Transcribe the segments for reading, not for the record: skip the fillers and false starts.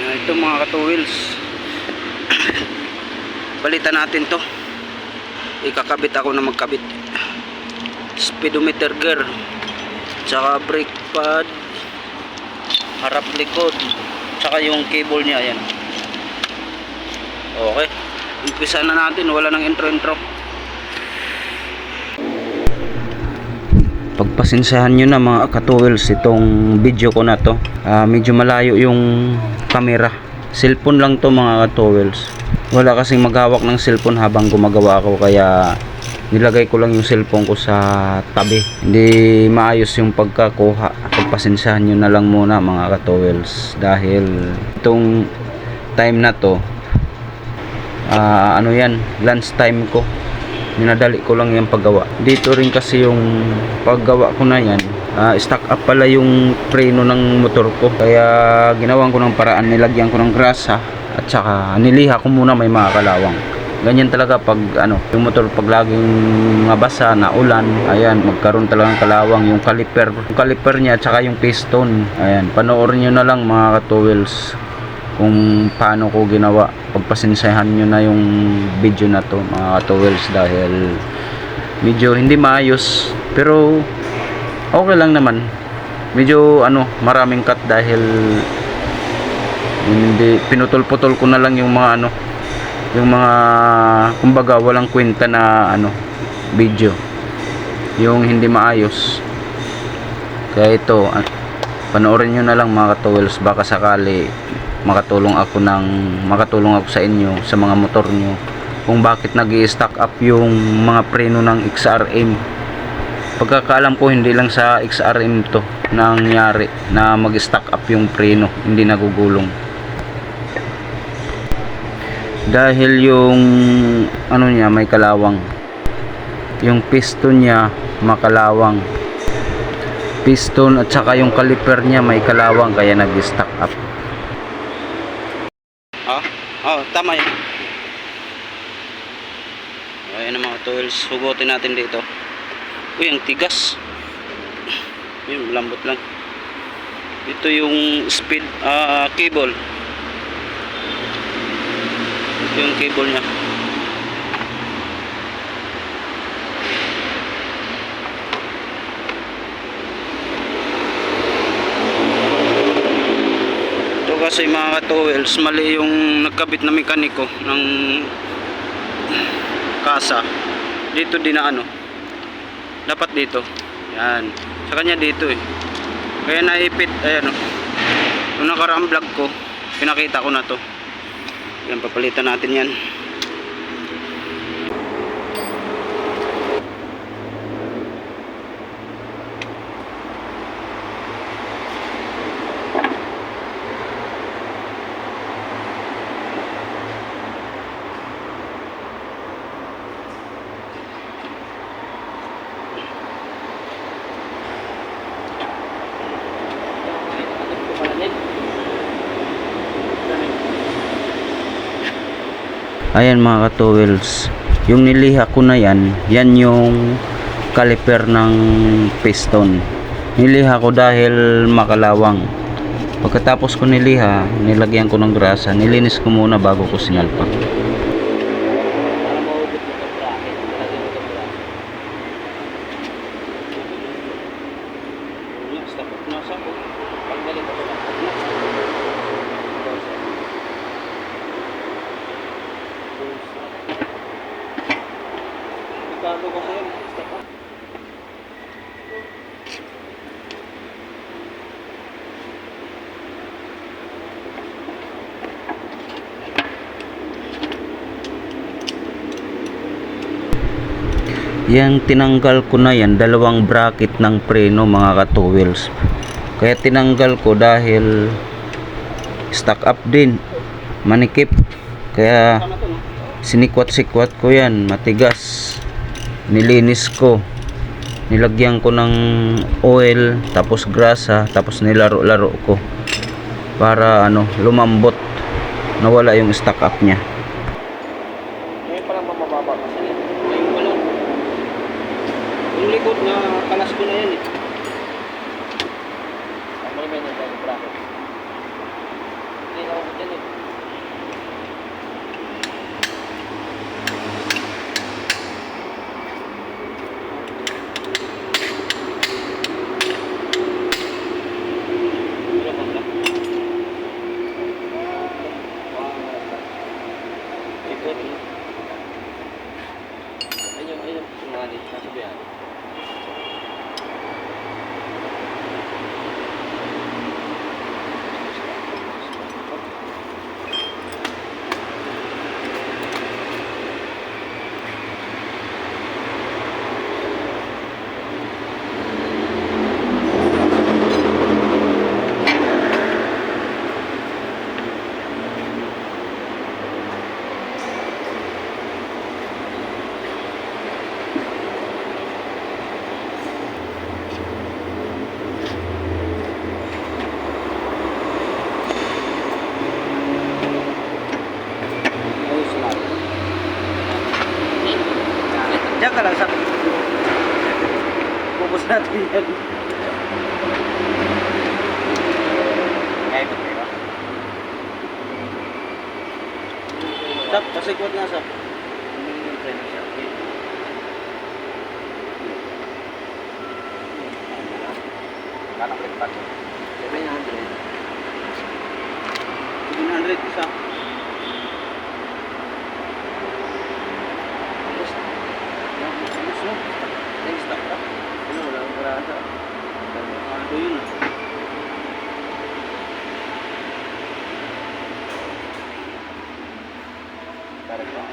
Ito mga ka-2 wheels, palitan natin to. Ikakabit ako na magkabit. Speedometer gear, tsaka brake pad, harap likod, tsaka yung cable niya. Ayan. Okay, umpisa na natin. Wala nang intro. Pagpasensyahan nyo na mga ka-2 wheels itong video ko na to. Medyo malayo yung camera. Cellphone lang to mga ka-2 wheels. Wala kasing maghawak ng cellphone habang gumagawa ako, kaya nilagay ko lang yung cellphone ko sa tabi. Hindi maayos yung pagkakuha. Pagpasensyahan nyo na lang muna mga ka-2 wheels, dahil itong time na to ano yan, lunch time ko. Minadali ko lang yung paggawa. Dito rin kasi yung paggawa ko na yan, stock up pala yung preno ng motor ko, kaya ginawan ko ng paraan, nilagyan ko ng grasa at saka niliha ko muna may mga kalawang. Ganyan talaga pag yung motor, pag laging mabasa na ulan, ayan, magkaroon talagang kalawang. Yung caliper niya at saka yung piston. Ayan, panoorin nyo na lang mga ka-2 wheels kung paano ko ginawa. Pagpasensyahan nyo na yung video na to mga ka-2 wheels, dahil medyo hindi maayos, pero okay lang naman. Medyo maraming cut, dahil hindi, pinutol-putol ko na lang yung mga yung mga kumbaga walang kwenta na video, yung hindi maayos. Kaya ito, panoorin nyo na lang mga ka-2 wheels, baka sakali makatulong ako sa inyo, sa mga motor nyo, kung bakit nag-i-stock up yung mga preno ng XRM. Pagkakaalam ko hindi lang sa XRM to nangyari na mag-stock up yung preno, hindi nagugulong. Dahil yung niya may kalawang, yung piston niya makalawang, piston at saka yung caliper niya may kalawang, kaya nag-stock up. Tama yun. Ayan ang mga tools, hugutin natin dito. Uy, ang tigas. Yun, lambot lang. Ito yung speed cable. Ito yung cable nya. Kasi mga ka-2 wheels, mali yung nagkabit na mekaniko ng kasa. Dito din na dapat dito. Yan. Sa kanya dito Kaya naipit. Ayan yung nakaraang vlog ko, pinakita ko na to. Yan, papalitan natin yan. Ayan mga ka-2 wheels, yung niliha ko na yan yung caliper ng piston. Niliha ko dahil makalawang. Pagkatapos ko niliha, nilagyan ko ng grasa, nilinis ko muna bago ko sinalpak. Yang tinanggal ko na yan, dalawang bracket ng preno mga ka-2 wheels. Kaya tinanggal ko dahil stock up din, manikip. Kaya sinikwat-sikwat ko yan, matigas. Nilinis ko, nilagyan ko ng oil, tapos grasa, tapos nilaro-laro ko para lumambot, nawala yung stock up nya. Yung likod na kalas ko na yan Ang mga bracket. Hindi na ako Kaya ito kayo. Sap, pasikot nga sap. Kanang lipat. 700 isa. Next stop ka. Ano, wala akong karasa. Ano yun? Tarik ko.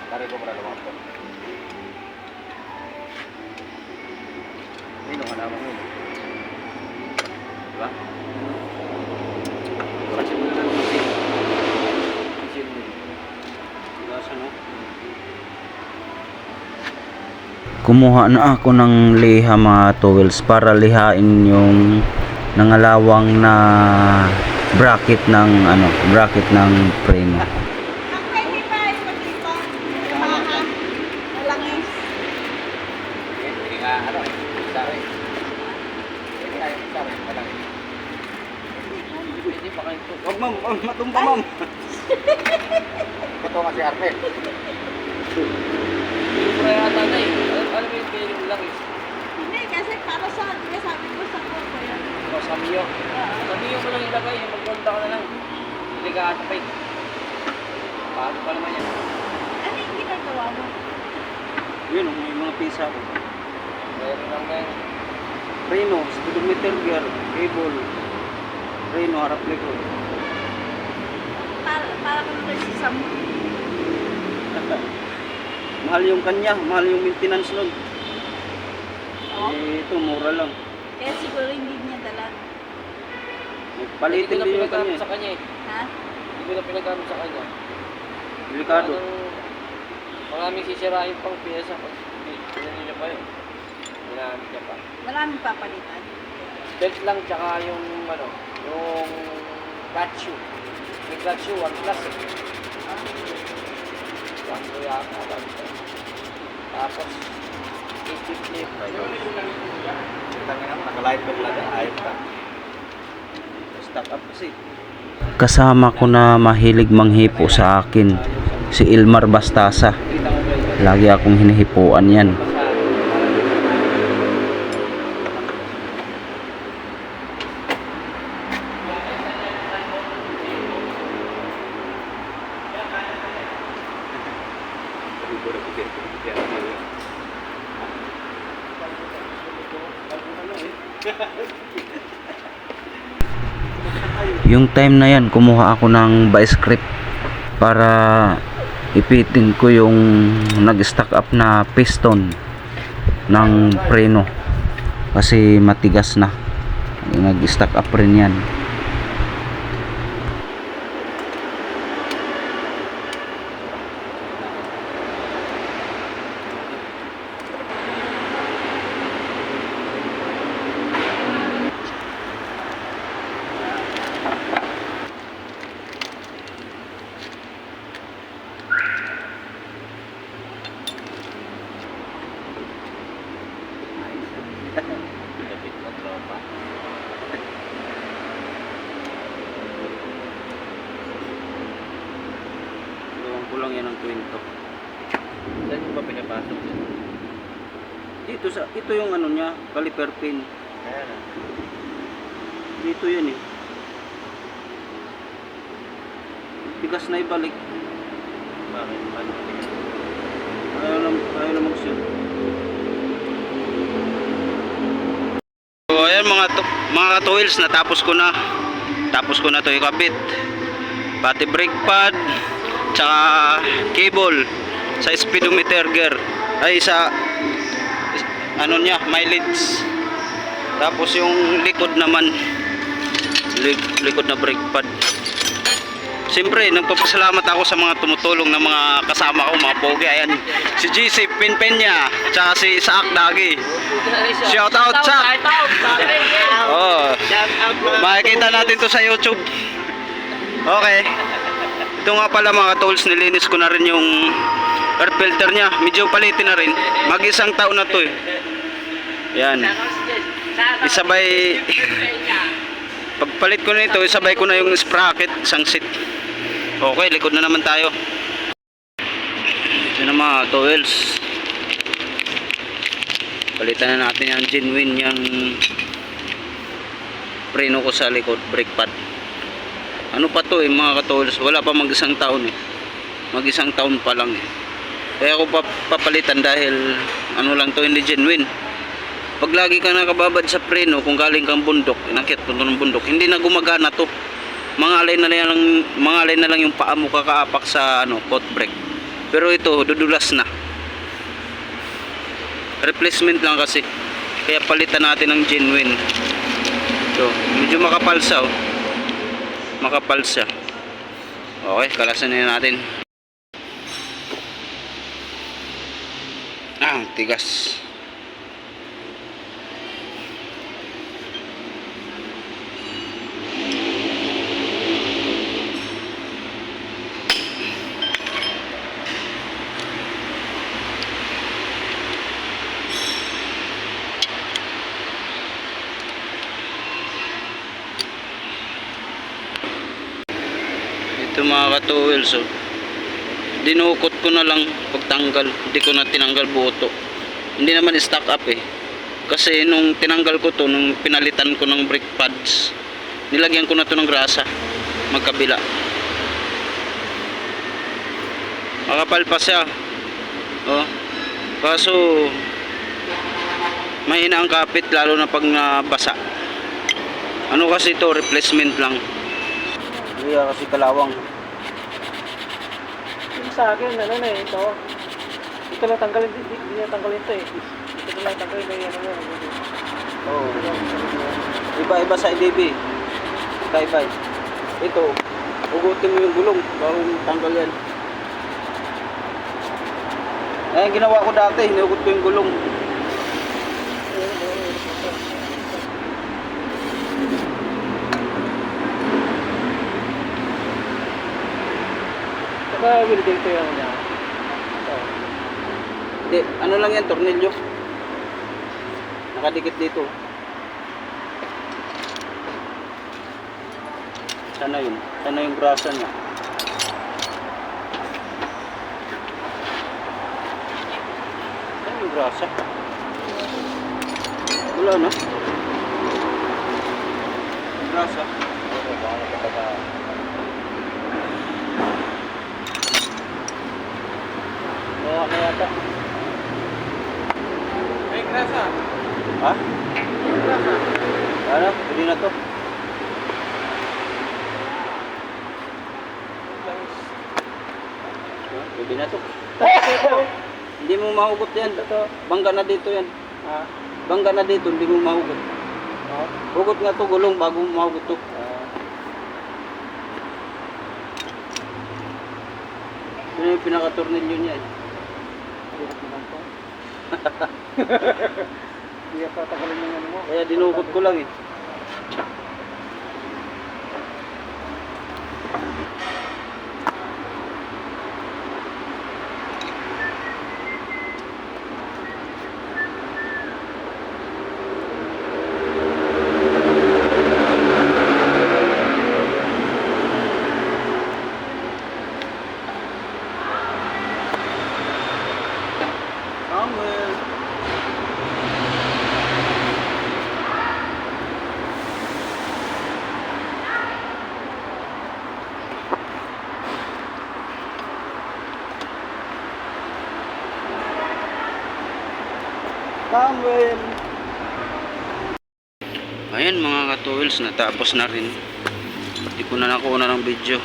Tarik ko para lumapot. Ayun, ang halaman mo. Diba? Kasi mo na lang kasi mo. Gasa no? Kumuha na ako ng liha mga tools para lihain yung nangalawang na bracket ng bracket ng preno. Huwag ma'am, matumba ma'am. Ito nga si Arnel. Yung pura yata na eh. Alam mo yung feeling lang eh. Hindi, kasi para sa, sabi ko sa ko yan. O, sa Mio. Sa Mio mo lang ilagay. Magpunta ka na lang. Hindi ka atapay. Paano pa naman yan? Ano yung ginagawa mo? Yun, may mga pisa ko. Meron lang na yan. Preno, speedometer gear, cable. Preno, harap likod. Para kung si Sam. Mahal yung kanya, mahal yung maintenance nun. Oh. Eh, ito, mura lang. Kaya siguro hindi niya dala. Palitin din yung kanya. Pinagamit sa kanya eh. Ha? Hindi ko na pinagamit sa kanya. Delikado. Maraming sisirain pang piyesa. Pinano niya pa yun. Ginamit niya pa. Maraming papalitan. Belt lang tsaka yung yung clutch shoe. Yung clutch shoe, 1 plus eh. Bago yata. Tapos, 850. Naka-light belt lang, ayos ka. Stock up kasi. Kasama ko na mahilig manghipo sa akin, si Ilmar Bastasa. Lagi akong hinihipuan yan. Yung time na yan, kumuha ako ng vice grip para ipitin ko yung nag-stack up na piston ng preno kasi matigas na. Nag-stack up rin yan. Kulang yan ang kwento. Saan mo ba pinapasok yun? Dito ito yung niya, caliper pin. Ayan ah. Dito yun eh. Tigas na ibalik. Bakit? Ayaw na mag-shoot. So ayan mga ka-tools, natapos ko na. Tapos ko na to ikabit. Pati brake pad, tsaka cable sa speedometer gear. Ay sa niya, mileage. Tapos yung likod naman, likod na brake pad. Siyempre, nagpapasalamat ako sa mga tumutulong na mga kasama ko, mga pogi. Ayan, si GC Pinpenya, tsaka si Saak Dagi. Shout out, Saak! Oh, makikita natin to sa YouTube. Okay. Ito nga pala mga tools, nilinis ko na rin yung air filter niya. Medyo palitin na rin. Mag-isang taon na to eh. Yan. isabay pagpalit ko nito, isabay ko na yung sprocket, isang seat. Okay, likod na naman tayo. Ito na mga towels. Palitan na natin yung genuine yung preno ko sa likod, brake pad. Ano pa to mga katowels, wala pa mag-isang taon mag-isang taon pa lang kaya ako papalitan dahil ano lang to, hindi genuine. Pag lagi ka nakababad sa preno, kung galing kang bundok, inakyat punto ng bundok, hindi na gumagana to. Mga alay na lang yung paa mo kakaapak sa foot brake. Pero ito dudulas na. Replacement lang kasi, kaya palitan natin ng genuine. So medyo makapal siya makapal siya. Okay, kalasan na natin. Tigas. Ito mga ka-towels, dinukot ko na lang pagtanggal, hindi ko na tinanggal buo to. Hindi naman stock up kasi nung tinanggal ko to, nung pinalitan ko ng brake pads, nilagyan ko na to ng grasa magkabila. Makapal pa siya kaso mahina ang kapit, lalo na pag nabasa. Ano kasi ito, replacement lang. Kaya kasi kalawang. Yung sa akin, ito lang tanggalin, hindi na tanggalin ito ito lang tanggalin na yan. Iba-iba sa IDB. Iba-iba. Ito, ugutin mo yung gulong bago tanggal yan. Ginawa ko dati, hinugot ko yung gulong. Saka willing ito yung niya. Hindi, ano lang yan, tornilyo. Nakadikit dito. Sana yung grasa niya. Sana yung grasa. Wala na. Grasa. Oo, ano yata? May grasa. Ha? May grasa. Ano? Pwede na to. Pwede na to. Hindi mo mahugot yan. Bangga na dito yan. Bangga na dito, hindi mo mahugot. Hugot nga to gulong bago mo mahugot to. Yun yung pinaka-tornilyo niya Hindi pa tagalin yung ano mo. Kaya dinukot ko lang Samuel. Ayan mga ka-towels, natapos na rin. Hindi ko na nakuha ng video.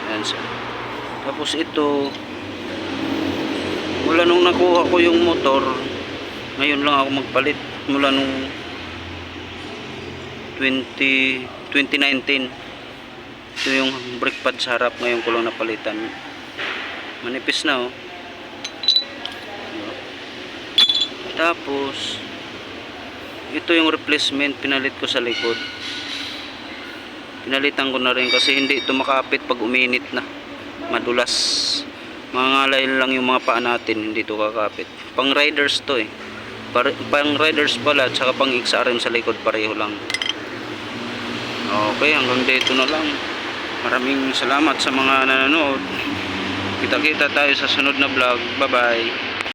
Ayan siya. Tapos ito, mula nung nakuha ko yung motor, ngayon lang ako magpalit. Mula nung 2019. Ito yung brake pad sa harap, ngayon ko lang napalitan. Manipis na Tapos ito yung replacement, pinalit ko sa likod. Pinalitan ko na rin kasi hindi ito makapit pag uminit na, madulas. Mangalay lang yung mga paa natin, hindi ito kakapit. Pang riders to Pang riders pala at saka pang XRM sa likod, pareho lang. Okay, hanggang dito na lang. Maraming salamat sa mga nanonood. Kita-kita tayo sa sunod na vlog. Bye bye.